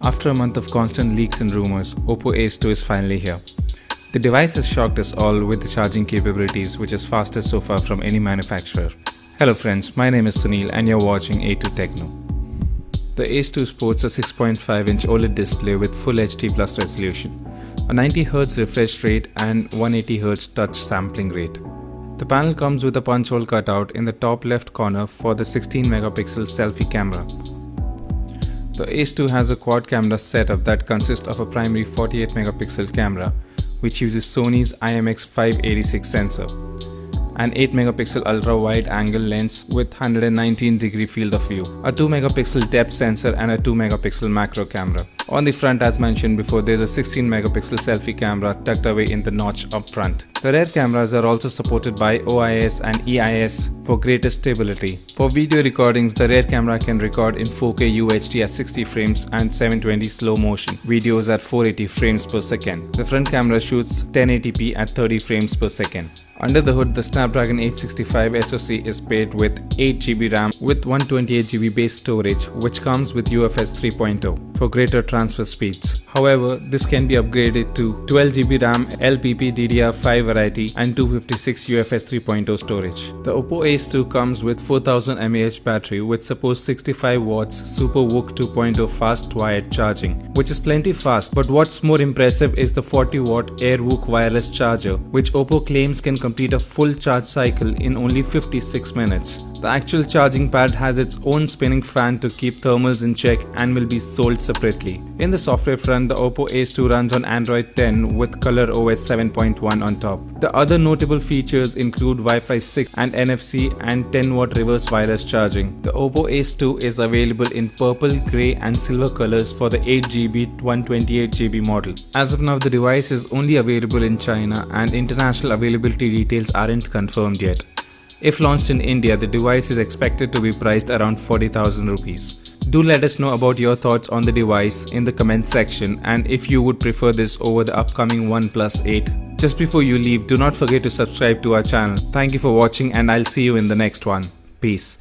After a month of constant leaks and rumors, Oppo Ace 2 is finally here. The device has shocked us all with the charging capabilities, which is fastest so far from any manufacturer. Hello friends, my name is Sunil and you're watching A2 Techno. The Ace 2 sports a 6.5-inch OLED display with Full HD Plus resolution, a 90Hz refresh rate and 180Hz touch sampling rate. The panel comes with a punch hole cutout in the top left corner for the 16-megapixel selfie camera. The Ace 2 has a quad camera setup that consists of a primary 48-megapixel camera, which uses Sony's IMX586 sensor, an 8-megapixel ultra-wide-angle lens with 119-degree field of view, a 2-megapixel depth sensor and a 2-megapixel macro camera. On the front, as mentioned before, there is a 16-megapixel selfie camera tucked away in the notch up front. The rear cameras are also supported by OIS and EIS for greater stability. For video recordings, the rear camera can record in 4K UHD at 60 frames and 720 slow motion videos at 480 frames per second. The front camera shoots 1080p at 30 frames per second. Under the hood, the Snapdragon 865 SoC is paired with 8GB RAM with 128GB base storage, which comes with UFS 3.0 for greater transfer speeds. However, this can be upgraded to 12GB RAM LPPDDR5 variety and 256 UFS 3.0 storage. The Oppo Ace 2 comes with 4000 mAh battery which supports 65 watts Super VOOC 2.0 fast wired charging, which is plenty fast, but what's more impressive is the 40-watt Air VOOC wireless charger, which Oppo claims can complete a full charge cycle in only 56 minutes. The actual charging pad has its own spinning fan to keep thermals in check and will be sold separately. In the software front, the Oppo Ace 2 runs on Android 10 with ColorOS 7.1 on top. The other notable features include Wi-Fi 6 and NFC and 10-watt reverse wireless charging. The Oppo Ace 2 is available in purple, grey and silver colors for the 8GB 128GB model. As of now, the device is only available in China and international availability details aren't confirmed yet. If launched in India, the device is expected to be priced around 40,000 rupees. Do let us know about your thoughts on the device in the comment section and if you would prefer this over the upcoming OnePlus 8. Just before you leave, do not forget to subscribe to our channel. Thank you for watching and I'll see you in the next one. Peace.